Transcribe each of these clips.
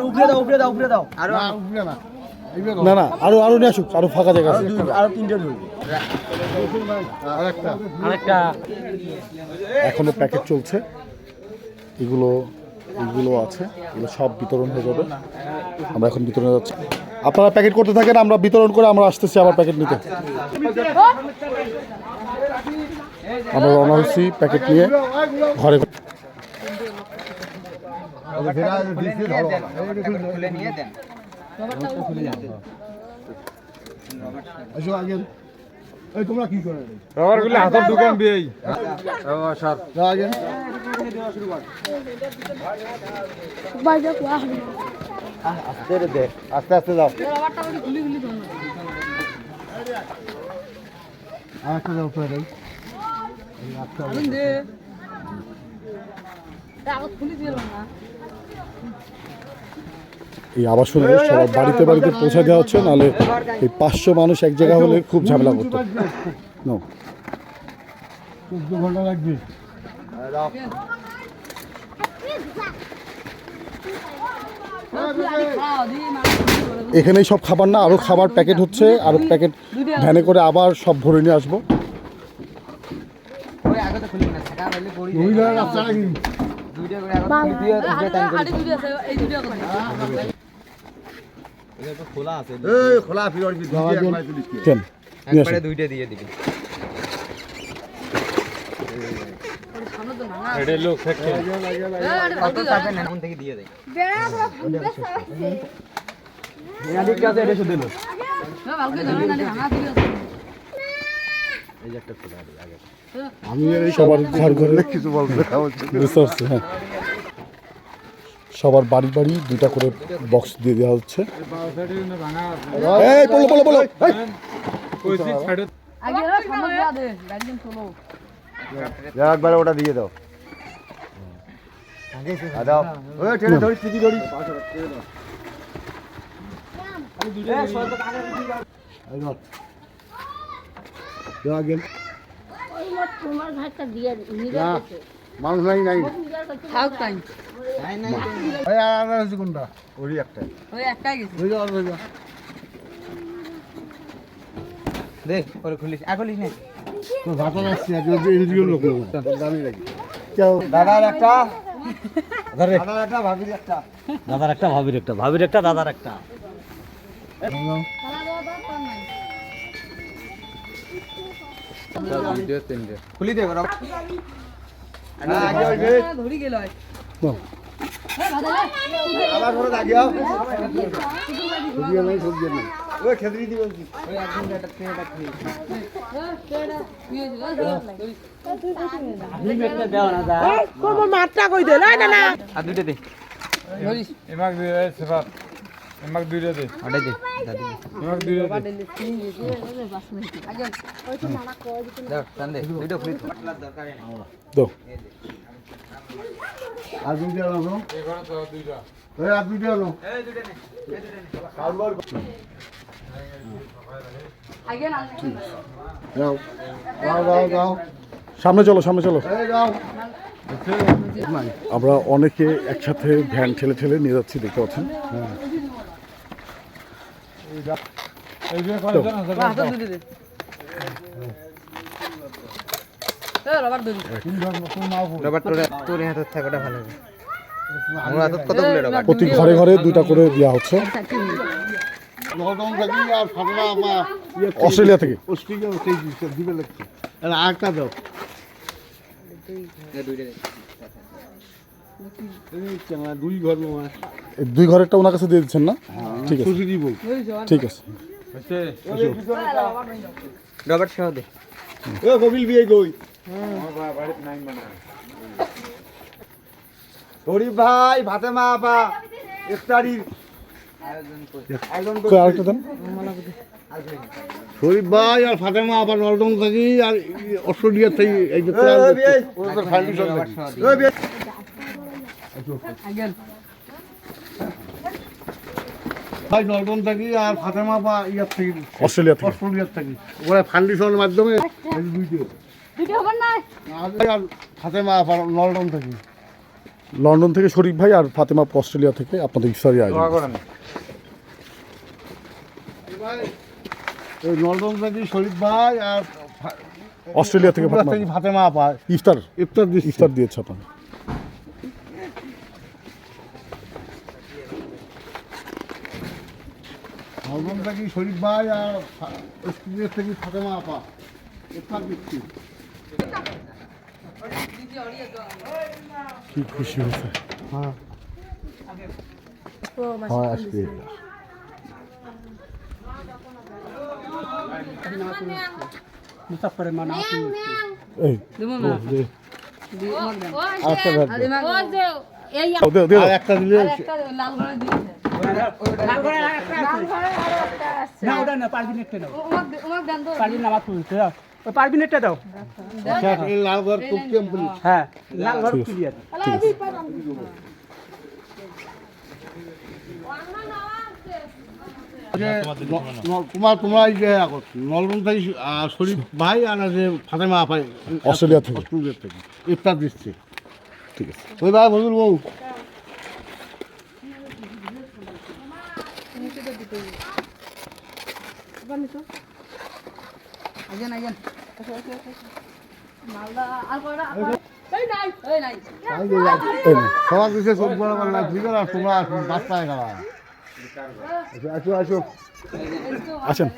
উপরে দাও আরো উপরে না না না আরো নিয়ে আসুক, আরো ফাঁকা জায়গা আছে। আরো তিনটে ধরবি আরেকটা এখনো প্যাকেট চলছে, এগুলো আছে, এগুলো সব বিতরণ হয়ে যাবে। আমরা এখন বিতরণে যাচ্ছি, আপনারা প্যাকেট করতে থাকেন, আমরা বিতরণ করে আমরা আসতেছি আবার প্যাকেট নিতে। আমরা রওনা হচ্ছি প্যাকেট নিয়ে ঘরে। খুলে নিয়ে দেন। তোমরা কি করে রবারগুলো হাতের দোকান বিয়েই আস্তে আস্তে যাও। আরেকটা যাও পরে এই আবাসনে সবার বাড়িতে বাড়িতে পৌঁছে দেওয়া হচ্ছে, নাহলে এই 500 মানুষ এক জায়গা হলে খুব ঝামেলা করতো। 14 ঘন্টা লাগবে। এখানেই সব খাবার না, আরো খাবার প্যাকেট হচ্ছে, আরো প্যাকেট ভ্যানে করে আবার সব ভরে নিয়ে আসবো। দুইটা দিয়ে দিবি। দিয়ে দেয় আমি সবার ঘর ঘরে কিছু বলতে বুঝতে পারছি। হ্যাঁ, সবার বাড়ি বাড়ি 2টা করে বক্স দিয়ে দেওয়া হচ্ছে। একবারে ওটা দিয়ে দাও। মানুষ নাই নাই কোনটা ওই একটাই দেখ ওরে খুলিস খুলিস না দাদার একটা ভাবির একটা দাদার একটা খুলি দে ধরি গেল মাত্রা কই দে না না আর দুইটা দে এমাক দিয়ে সেফাত এমাক দুইটা দে আড়াই দে দাদি এমাক দুইটা দে দাও টান দে দুইটা খুলি তো আর দুইটা আনো এই ঘরে তো দুইটা আর দুইটা আনো এই দুইটা নে যাও যাও যাও যাও সামনে চলো, সামনে চলো। যাও আমরা অনেকে একসাথে ভ্যান ঠেলে ঠেলে নিয়ে যাচ্ছি, দেখতে পাচ্ছেন। এই যে করে জানা রবার তোর হাতে থাকাটা ভালো হবে। আমার হাতে কতগুলো রবার প্রতি ঘরে ঘরে 2টা করে দেওয়া হচ্ছে অস্ট্রেলিয়া থেকে। দিবে লাগছে আরেকটা দাও দুই ঘর এই 2 ঘরেরটা ওনার কাছে দিয়ে দিচ্ছেন না? ঠিক আছে, ঠিক আছে। রবার সহ দে কবিল বিয়ে গই শরীফ ভাই ফাতেমা আপা ইফতারির আরেকটা দেন। শরীফ ভাই আর ফাতেমা আপা নলদম থাকি আর অস্ট্রেলিয়া থেকে এই যে ভাই নলদম থাকি আর ফাতেমা আপা ইয়ার থেকে অস্ট্রেলিয়ার থাকি ওরা ফাউন্ডেশনের মাধ্যমে দুইটা আর ফাতেমা আপা নলদম থাকি লন্ডন থেকে শরীফ ভাই আর ফাতেমা আপু অস্ট্রেলিয়া থেকে আপনাদের ইফতারি আয়োজন দোয়া করেন। এই লন্ডন থেকে শরীফ ভাই আর অস্ট্রেলিয়া থেকে ফাতেমা আপু। ফাতেমা আপা ইফতার ইফতার দিচ্ছে। ইফতার দিয়েছে আপনার। লন্ডন থেকে শরীফ ভাই আর অস্ট্রেলিয়া থেকে ফাতেমা আপা ইফতার দিচ্ছি। কি খুশি হয়েছে। হ্যাঁ আজকে এই আচ্ছা আর একটা দিলে আচ্ছা, এই লাল ঘর খুব কমপ্লিট। তোমরা এই যে নলবন থেকে শরীফ ভাই আর যে ফাতেমা আপাই অস্ট্রেলিয়া থেকে। অস্ট্রেলিয়া থেকে ইফতার দিচ্ছে। ঠিক আছে। ওই ভাই বলুন বউ সবার দিচ্ছে সব বরাবর না ঠিক আছে তোমরা বাচ্চায় খাওয়া আসো আসো আছেন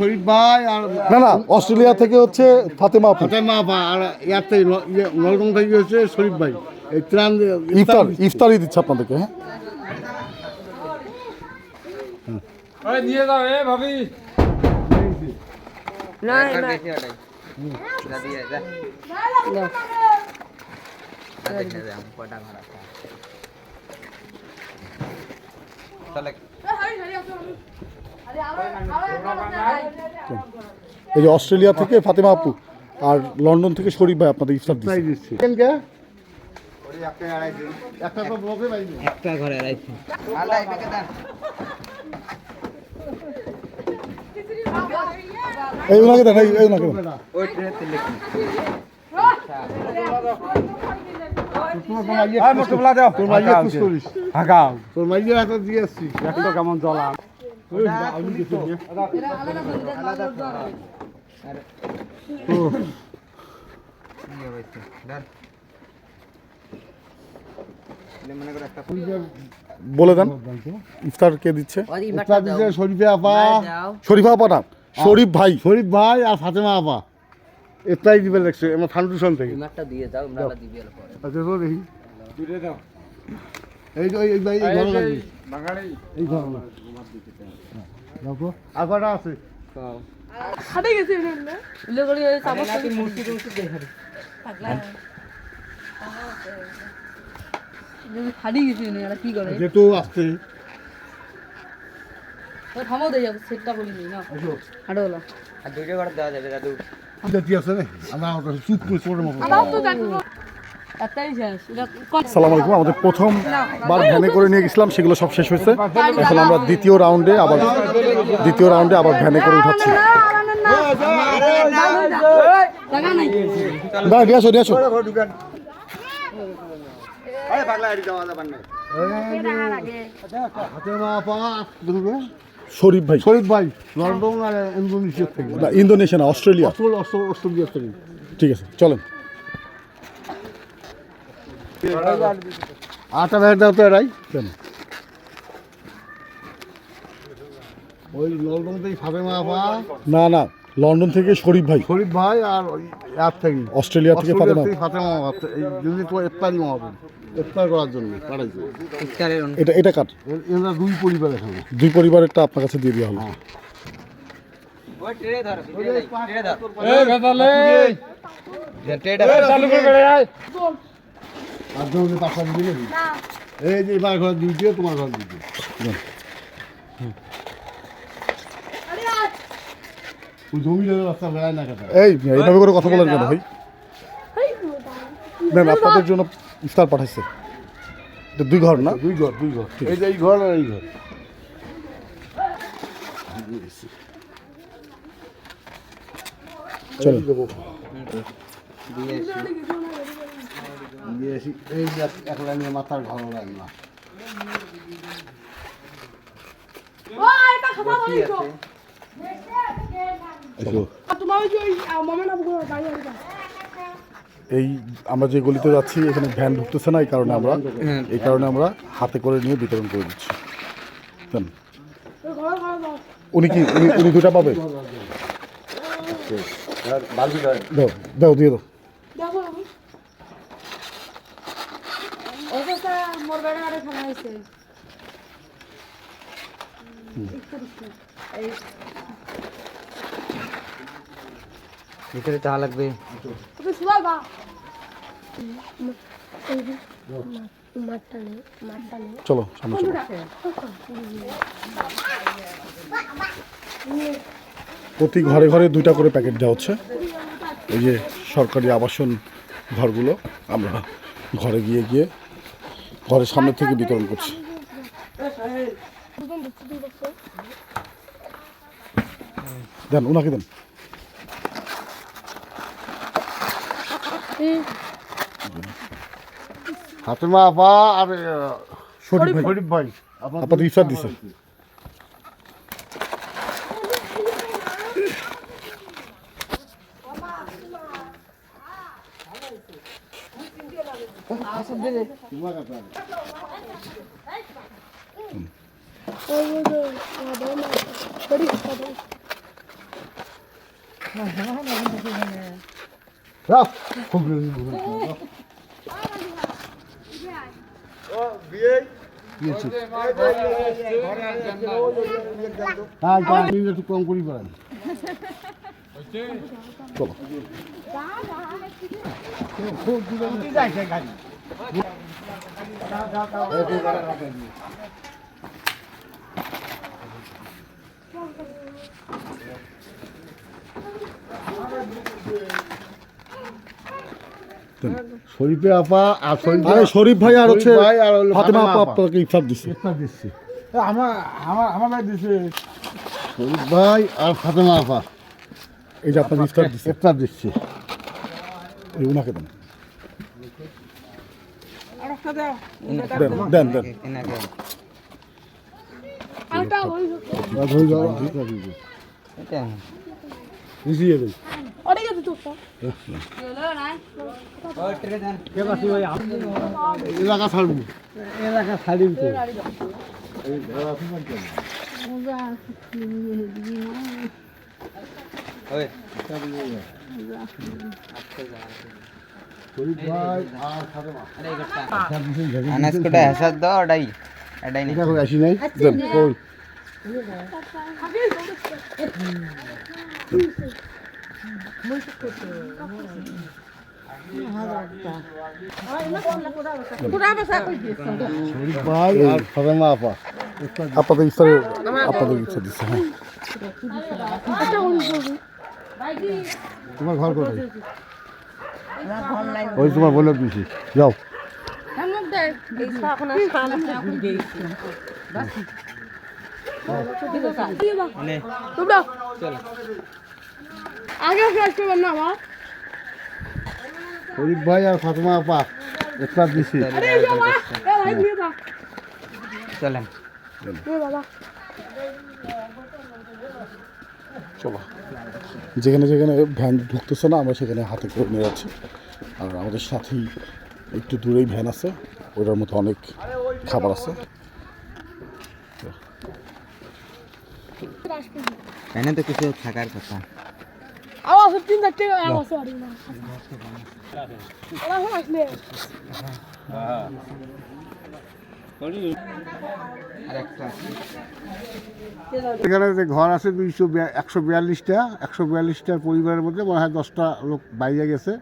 শরীফ ভাই আর না না অস্ট্রেলিয়া থেকে হচ্ছে ফাতেমা আপু। ফাতেমা আপা আর ইয়ার থেকে নলগম থেকে হচ্ছে শরীফ ভাই এই ত্রাণ ইফতার ইফতারি দিচ্ছে আপনাদেরকে। হ্যাঁ ওই নিয়ে যাও এ ভাবি। এই যে অস্ট্রেলিয়া থেকে ফাতেমা আপু আর লন্ডন থেকে শরীফ ভাই আপনাদের ইফতার দিচ্ছে। দিচ্ছি একটা তো ব্লকে পাইনি একটা ঘরে রাখছি এই ওনাকে দেন এই ওনাকে দেন। ওই ট্রেতে লিখি আর মোটু বলা দাও। তোর মাইয়া খুশ করিস হাগাও। তোর মাইয়া হাতে দিয়ে আসছি একটা কেমন জ্বলা। বলে দেন ইফতার কে দিচ্ছে। ইফতার দিচ্ছে শরীফে আপা শরীফ আপা না শরীফ ভাই। শরীফ ভাই আর ফাতেমা আপা এটাই দিবে লাগছে আমার ফাউন্ডেশন থেকে আচ্ছা তো দেখি দূরে দাও। এই যে এই ভাই এই ঘর লাগবে বাঙালি। এই ঘর না দেখো আপাটা আছে যেহেতু আসছে আর দুইটা ঘরে দেওয়া যাবে দাদু জাতি আছে না আমরা চুপ করে চোরের মতো সালাম আলাইকুম। আমাদের প্রথমবার ভ্যানে করে নিয়ে গেছিলাম সেগুলো সব শেষ হয়েছে। এখন আমরা দ্বিতীয় রাউন্ডে আবার ভ্যানে করে উঠাচ্ছি। ভাই নিয়ে আসো নিয়ে আসো। ফাতেমা আপা দেখবে শরীফ ভাই শরীফ ভাই লন্ডন আর ইন্দোনেশিয়া থেকে না, ইন্দোনেশিয়া না অস্ট্রেলিয়া। অস্ট্রেলিয়া থেকে ঠিক আছে চলেন। আটা ব্যাগ দাও তো এরাই কেন ওই লন্ডন থেকে ফাতেমা আপা না না লন্ডন থেকে শরীফ ভাই শরীফ ভাই আর ওই ইয়ার থেকে অস্ট্রেলিয়া থেকে ফাতেমা। ফাতেমা আপা এই যদি তো ইফতারি মাহাবেন ইফতার করার জন্য পাঠাইছে এটা এটা কাট এরা দুই পরিবার এখানে দুই পরিবারেরটা আপনার কাছে দিয়ে দেওয়া হলো। ওই ট্রে ধর ট্রে ধর এ ভেতালে। ট্রেটা এ চালু করে বেড়ে আয়। আর জমি পাশা দিলে এই যে এবার ঘর দিয়েছে তোমার ঘর দিয়েছে ওই জমি রাস্তা বেড়ায় না কথা এই এইভাবে করে কথা বলেন কেন ভাই। দেন আপনাদের জন্য ইফতার পাঠাইছে। এটা 2 ঘর না? 2 ঘর এই যে এই ঘর আর এই ঘর। চলো দিয়েছি এই যে একলা নিয়ে মাথার ঘর রান্না। এই আমরা যে গলিতে যাচ্ছি এখানে ভ্যান ঢুকতেছে না, এই কারণে আমরা হাতে করে নিয়ে বিতরণ করে দিচ্ছি। দেন উনি কি উনি 2টা পাবে? দাও দাও দিয়ে দাও। ভিতরে চা লাগবে। চলো সামনে চলো। প্রতি ঘরে ঘরে 2টা করে প্যাকেট দেওয়া হচ্ছে। এই যে সরকারি আবাসন ঘরগুলো আমরা ঘরে গিয়ে ঘরের সামনে থেকে বিতরণ করছি। দেন ওনাকে দেন। ফাতেমা আপা আর শরীফ ভাই আপনাদের ইফতার দিছে। একটু কম করি পারেন। চলো শরীফে আপা আর শরীফ ভাই আর হচ্ছে ভাই আর হলো ফাতেমা আপা আপা। আপনাকে ইফতার দিচ্ছে। দিচ্ছি আমার দিছে শরীফ ভাই আর ফাতেমা আপা এই যে আপনার ইফতার দিচ্ছে। ইফতার দিচ্ছি। এই ওনাকে দেন দেন দেন। এনাকে এটা এলাকা ছাড়বো ওই শরীফ ভাই আর ফাতেমা আনাজ কোটা হাসাদ দাও এটাই নেই। এটা কই আসি নাই দেন কই শরীফ ভাই আর ফাতেমা আপা আপনাদের ইফতার দিচ্ছে। হ্যাঁ তোমার ঘর কোথায়? ওই তোমার বলে দিছি যাও। শরীফ ভাই আর ফাতেমা আপা ইফতার দিছি। চলেন চলো যেখানে যেখানে ভ্যান ঢুকতেছে না আমরা সেখানে হাতে করে নিয়ে যাচ্ছি। আর আমাদের সাথেই একটু দূরেই ভ্যান আছে, ওটার মধ্যে অনেক খাবার আছে। এখানে তো কিছু থাকার কথা। এখানে যে ঘর আছে 142টার পরিবারের মধ্যে মনে হয় 10টা লোক বাইরে গেছে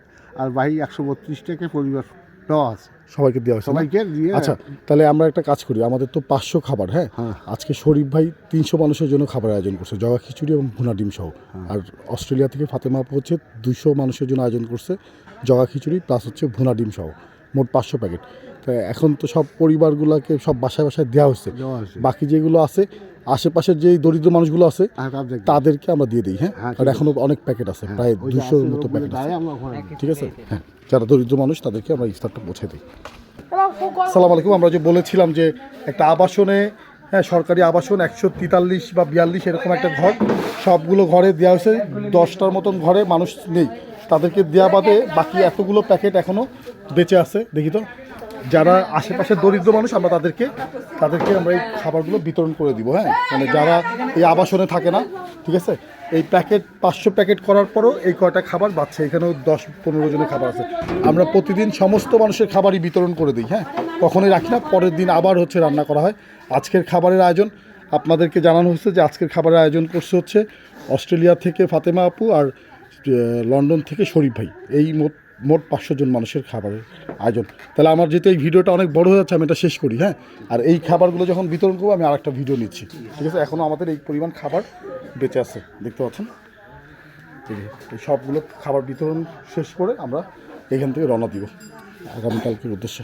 আর বাকি 132টাকে পরিবার দেওয়া আছে সবাইকে দেওয়া হয়েছে না? সবাইকে দিয়ে আচ্ছা তাহলে আমরা একটা কাজ করি, আমাদের তো 500 খাবার, হ্যাঁ আজকে শরীফ ভাই 300 মানুষের জন্য খাবার আয়োজন করছে, জগা খিচুড়ি এবং ভুনা ডিম সহ। আর অস্ট্রেলিয়া থেকে ফাতেমা আপু হচ্ছে 200 মানুষের জন্য আয়োজন করছে, জগা খিচুড়ি প্লাস হচ্ছে ভুনা ডিম সহ, মোট 500 প্যাকেট। তো এখন তো সব পরিবারগুলোকে সব বাসায় বাসায় দেওয়া হচ্ছে, দেওয়া হয়েছে। বাকি যেগুলো আছে আশেপাশের যে দরিদ্র মানুষগুলো আছে হ্যাঁ, তাদেরকে। তাদেরকে আমরা দিয়ে দিই। হ্যাঁ হ্যাঁ, ঠিক কারণ এখনো অনেক প্যাকেট আছে, প্রায় ওই যে 200-র আছে মতো লোকগুলো প্যাকেট আছে, দেয়, আমরা ওখানে দিই। ঠিক আছে। হ্যাঁ যারা দরিদ্র মানুষ তাদেরকে আমরা ইফতারটা পৌঁছে দিই। আসসালামু আলাইকুম। আমরা যে বলেছিলাম যে একটা আবাসনে, হ্যাঁ সরকারি আবাসন 143 বা 42 এরকম একটা ঘর, সবগুলো ঘরে দেওয়া হয়েছে, 10টার মতন ঘরে মানুষ নেই, তাদেরকে দেওয়া বাদে বাকি এতগুলো প্যাকেট এখনও বেঁচে আছে। দেখি তো যারা আশেপাশের দরিদ্র মানুষ আমরা তাদেরকে আমরা এই খাবারগুলো বিতরণ করে দিব। হ্যাঁ মানে যারা এই আবাসনে থাকে না, ঠিক আছে। এই প্যাকেট 500 প্যাকেট করার পরও এই কয়টা খাবার বাচ্চা, এখানেও 10-15 জনের খাবার আছে। আমরা প্রতিদিন সমস্ত মানুষের খাবারই বিতরণ করে দিই, হ্যাঁ কখনোই রাখি না, পরের দিন আবার হচ্ছে রান্না করা হয়। আজকের খাবারের আয়োজন আপনাদেরকে জানানো হচ্ছে যে আজকের খাবারের আয়োজন করছে হচ্ছে অস্ট্রেলিয়া থেকে ফাতেমা আপু আর লন্ডন থেকে শরীফ ভাই, এই মোট 500 জন মানুষের খাবারের আয়োজন। তাহলে আমার যেহেতু এই ভিডিওটা অনেক বড় হয়ে যাচ্ছে, আমি এটা শেষ করি। হ্যাঁ আর এই খাবারগুলো যখন বিতরণ করবো আমি আরেকটা ভিডিও নিচ্ছি, ঠিক আছে। এখনও আমাদের এই পরিমাণ খাবার বেঁচে আছে, দেখতে পাচ্ছেন। এই সবগুলো খাবার বিতরণ শেষ করে আমরা এখান থেকে রওনা দিব আগামীকালকের উদ্দেশ্যে।